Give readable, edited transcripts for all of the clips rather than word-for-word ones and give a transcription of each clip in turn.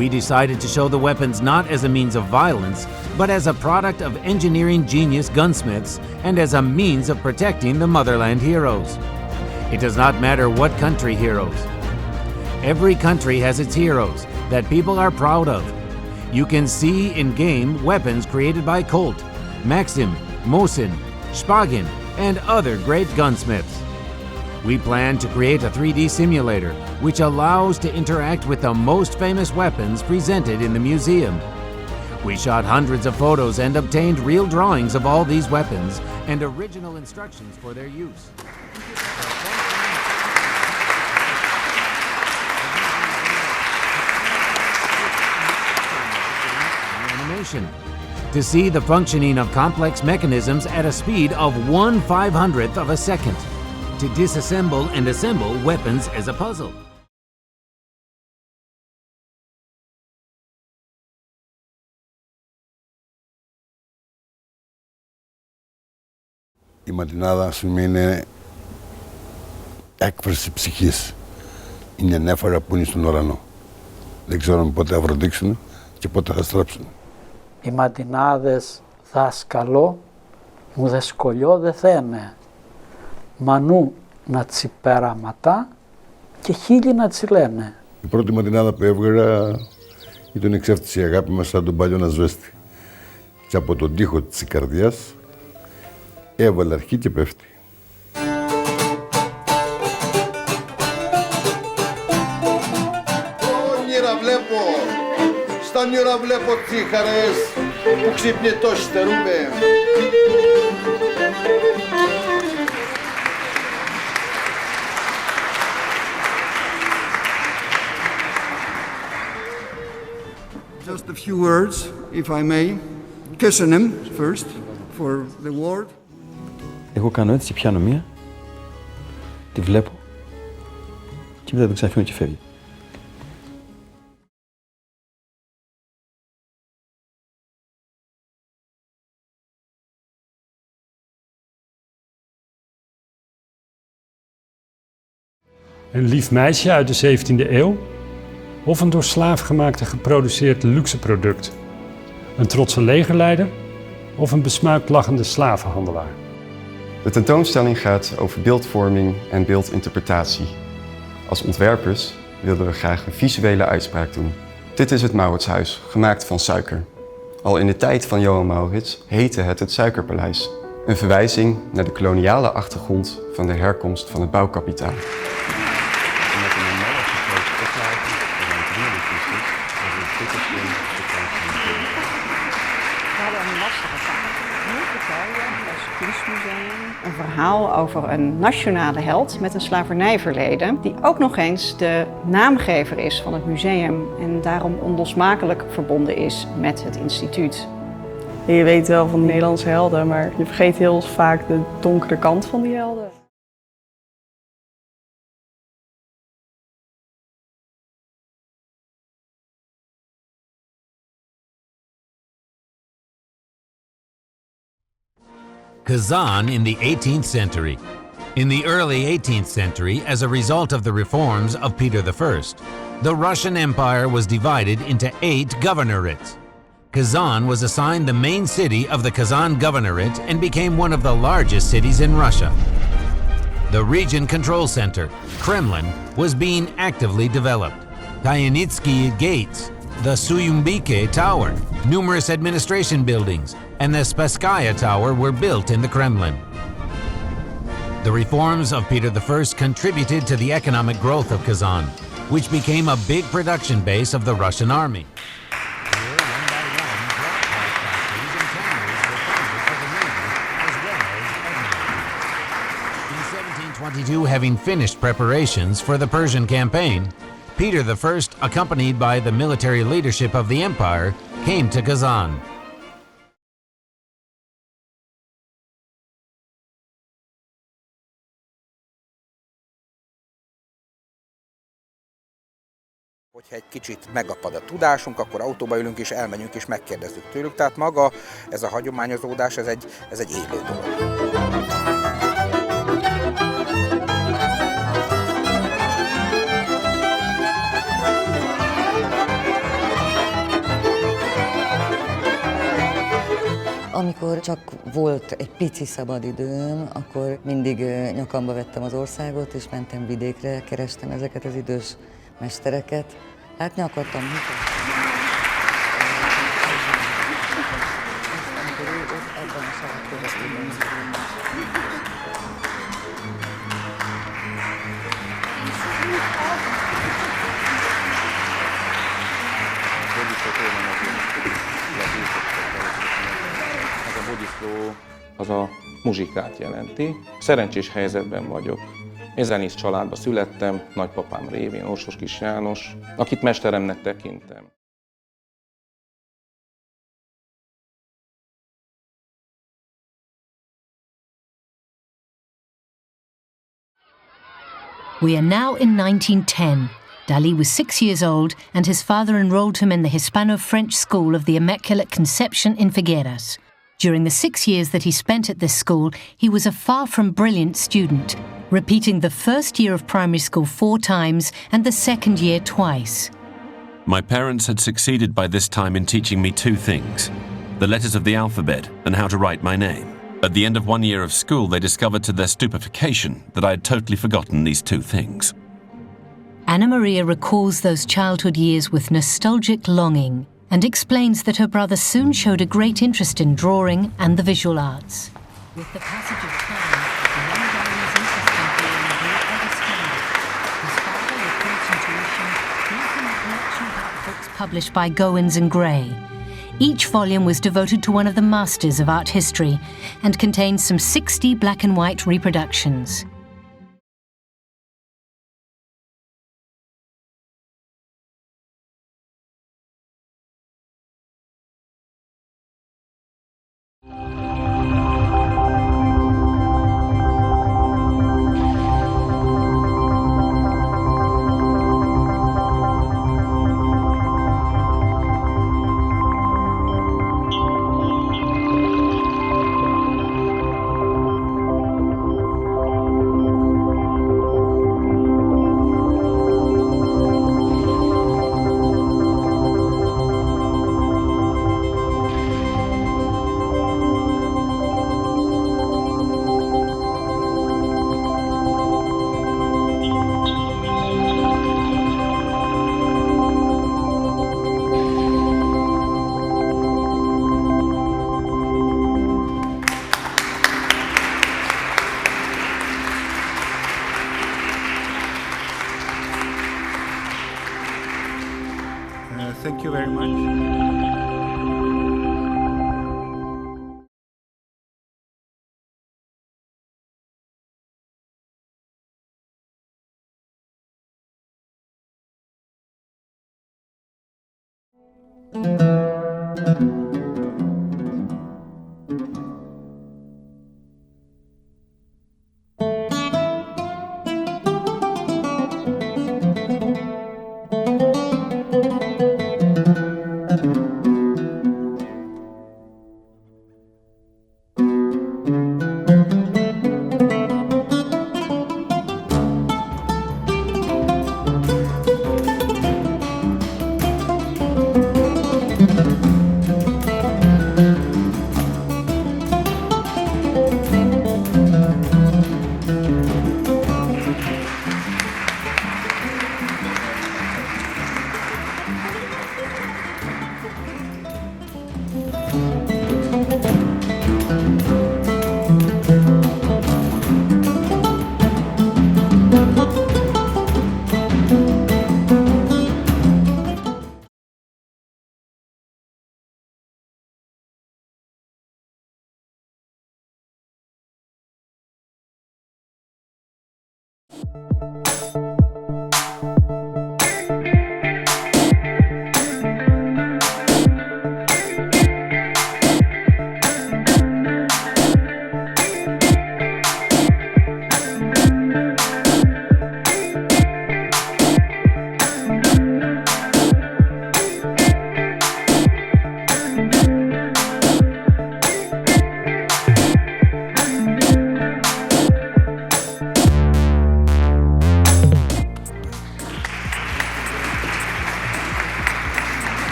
We decided to show the weapons not as a means of violence, but as a product of engineering genius gunsmiths and as a means of protecting the motherland heroes. It does not matter what country heroes. Every country has its heroes that people are proud of. You can see in-game weapons created by Colt, Maxim, Mosin, Spagin, and other great gunsmiths. We plan to create a 3D simulator which allows to interact with the most famous weapons presented in the museum. We shot hundreds of photos and obtained real drawings of all these weapons and original instructions for their use. To see the functioning of complex mechanisms at a speed of 1/500th of a second. To disassemble and assemble weapons as a puzzle. Η ματινάδα σημαίνει έκφραση ψυχής. Είναι νέφαρα που είναι στον ουρανό. Δεν ξέρουμε πότε θα βροντίξουν και πότε θα στράψουν. Οι ματινάδες δάσκαλο μου δε σκολιό δε θέμε. Μανού να τσιπέραματα και χίλιοι να τσιλένε. Η πρώτη ματινάδα που έβγαλα ήταν εξέφτιση η αγάπη μας σαν τον παλιό να σβέστη. Και από τον τοίχο της καρδιάς έβαλε αρχή και πέφτει. Όνειρα βλέπω, στα όνειρα βλέπω τσίχαρες που ξυπνητός στερούμε. Just a few words, if I may. Kissing him first for the word. Εγώ κάνω έτσι, πιάνω μία, τη βλέπω και μετά την ξαφνιώ και φεύγει. Een lief meisje uit de 17e eeuw of een door slaafgemaakte geproduceerd luxe product. Een trotse legerleider of een besmuikt lachende slavenhandelaar. De tentoonstelling gaat over beeldvorming en beeldinterpretatie. Als ontwerpers wilden we graag een visuele uitspraak doen. Dit is het Mauritshuis, gemaakt van suiker. Al in de tijd van Johan Maurits heette het Suikerpaleis. Een verwijzing naar de koloniale achtergrond van de herkomst van het bouwkapitaal. Een verhaal over een nationale held met een slavernijverleden, die ook nog eens de naamgever is van het museum en daarom onlosmakelijk verbonden is met het instituut. Je weet wel van de Nederlandse helden, maar je vergeet heel vaak de donkere kant van die helden. Kazan in the 18th century. In the early 18th century, as a result of the reforms of Peter I, the Russian Empire was divided into 8 governorates. Kazan was assigned the main city of the Kazan Governorate and became one of the largest cities in Russia. The region control center, Kremlin, was being actively developed. Khayanitsky Gates, the Suyumbike Tower, numerous administration buildings, and the Spasskaya Tower were built in the Kremlin. The reforms of Peter I contributed to the economic growth of Kazan, which became a big production base of the Russian army. In 1722, having finished preparations for the Persian campaign, Peter I, accompanied by the military leadership of the empire, came to Kazan. Hogyha egy kicsit megapad a tudásunk, akkor autóba ülünk és elmegyünk és megkérdezzük tőlük. Tehát maga ez a hagyományozódás, ez egy élő dolog. Amikor csak volt egy pici szabadidőm, akkor mindig nyakamba vettem az országot, és mentem vidékre, kerestem ezeket az idős mestereket. Hát nyakadtam. Ebben a sarokban. Ez a bodiszló az a muzsikát jelenti. Szerencsés helyzetben vagyok. Én zenész családba születtem, nagypapám révén Orsos Kis János, akit mesteremnek tekintem. We are now in 1910. Dali was 6 years old and his father enrolled him in the Hispano-French school of the Immaculate Conception in Figueras. During the 6 years that he spent at this school, he was a far from brilliant student, repeating the first year of primary school 4 times and the second year twice. My parents had succeeded by this time in teaching me 2 things: the letters of the alphabet and how to write my name. At the end of 1 year of school, they discovered to their stupefaction that I had totally forgotten these 2 things. Anna Maria recalls those childhood years with nostalgic longing and explains that her brother soon showed a great interest in drawing and the visual arts. With the passage of time, the young Dali's interest in drawing grew ever stronger. His father, with great intuition, gave him a collection of art books published by Goins and Gray. Each volume was devoted to one of the masters of art history and contained some 60 black and white reproductions. Thank you very much.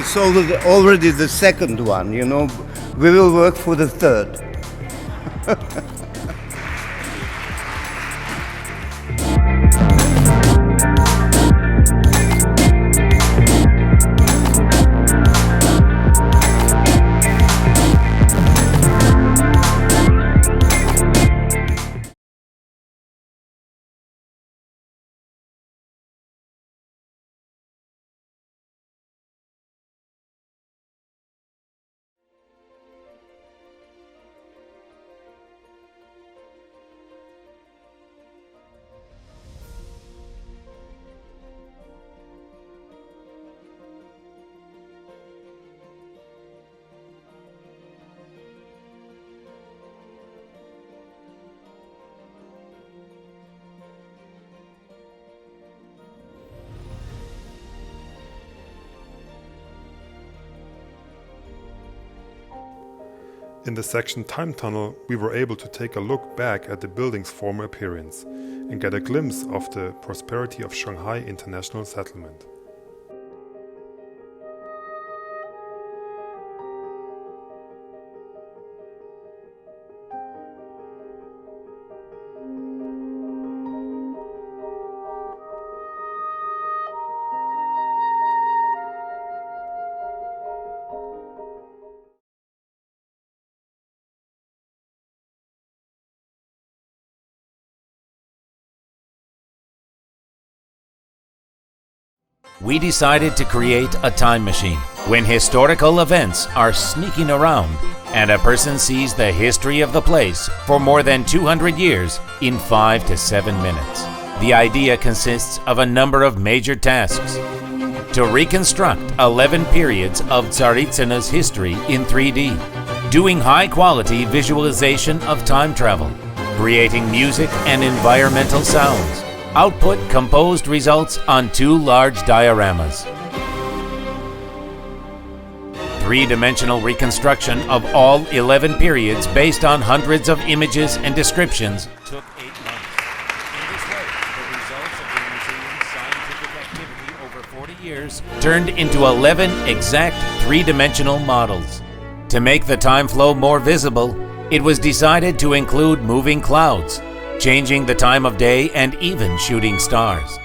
We sold already the second one, you know. We will work for the third. In the section Time Tunnel, we were able to take a look back at the building's former appearance and get a glimpse of the prosperity of Shanghai International Settlement. We decided to create a time machine when historical events are sneaking around and a person sees the history of the place for more than 200 years in 5 to 7 minutes. The idea consists of a number of major tasks. To reconstruct 11 periods of Tsaritsыna's history in 3D, doing high-quality visualization of time travel, creating music and environmental sounds. Output composed results on 2 large dioramas. 3-dimensional reconstruction of all 11 periods based on hundreds of images and descriptions took 8 months. In this way, the results of the museum's scientific activity over 40 years turned into 11 exact 3-dimensional models. To make the time flow more visible, it was decided to include moving clouds, changing the time of day and even shooting stars.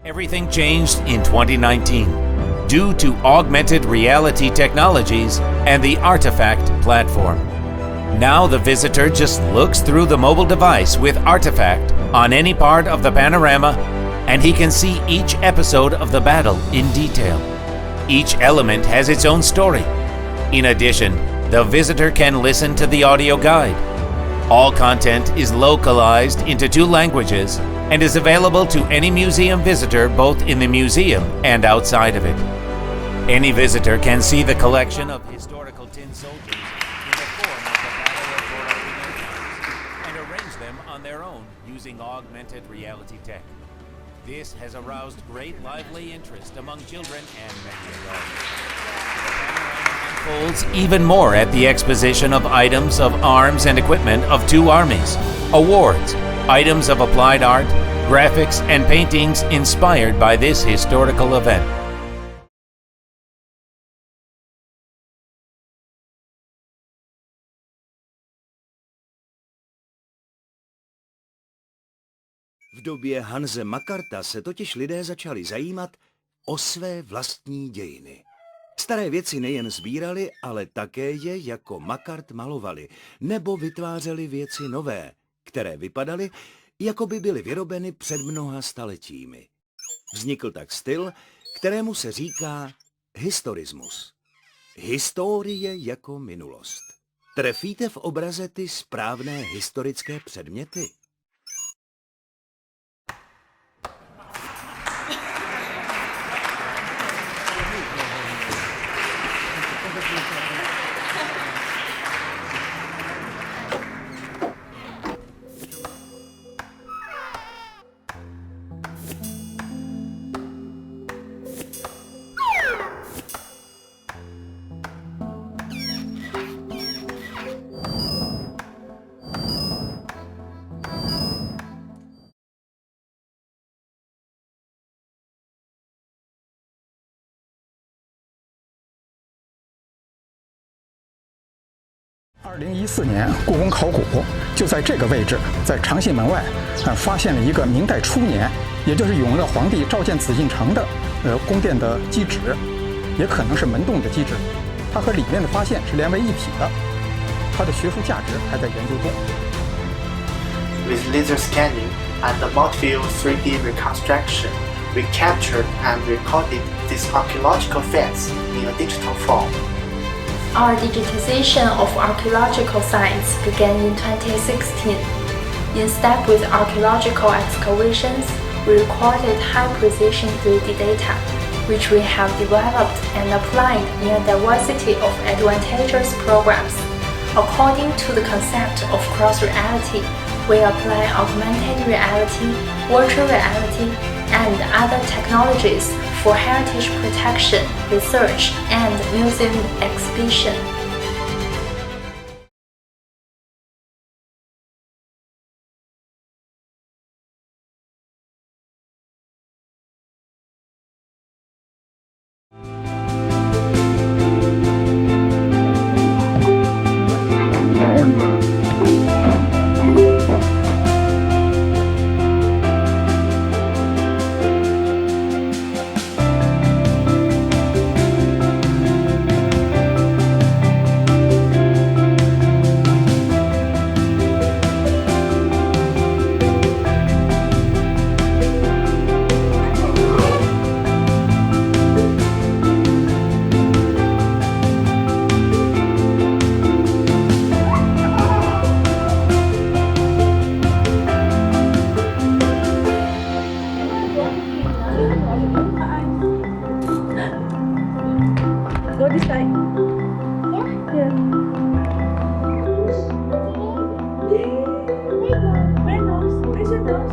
Everything changed in 2019 due to augmented reality technologies and the Artifact platform. Now the visitor just looks through the mobile device with Artifact on any part of the panorama, and he can see each episode of the battle in detail. Each element has its own story. In addition, the visitor can listen to the audio guide. All content is localized into 2 languages and is available to any museum visitor both in the museum and outside of it. Any visitor can see the collection of historical tin soldiers in the form of the Battle of Borodino and arrange them on their own using augmented reality tech. This has aroused great lively interest among children and many adults. Unfolds even more at the exposition of items of arms and equipment of 2 armies, awards, items of applied art, graphics, and paintings inspired by this historical event. V době Hanse Makarta se totiž lidé začali zajímat o své vlastní dějiny. Staré věci nejen sbírali, ale také je jako Makart malovali, nebo vytvářeli věci nové, které vypadaly, jako by byly vyrobeny před mnoha staletími. Vznikl tak styl, kterému se říká historismus. Historie jako minulost. Trefíte v obraze ty správné historické předměty?2014年，故宫考古就在这个位置，在长信门外，发现了一个明代初年，也就是永乐皇帝召见紫禁城的宫殿的基址，也可能是门洞的基址。它和里面的发现是连为一体的，它的学术价值还在研究中。With laser scanning and the multi-view 3D reconstruction, we captured and recorded these archaeological facts in a digital form. Our digitization of archaeological sites began in 2016. In step with archaeological excavations, we recorded high-precision 3D data, which we have developed and applied in a diversity of advantageous programs. According to the concept of cross-reality, we apply augmented reality, virtual reality, and other technologies for heritage protection, research, and museum exhibition. Go this side. Yeah. Where nose? Where's your nose?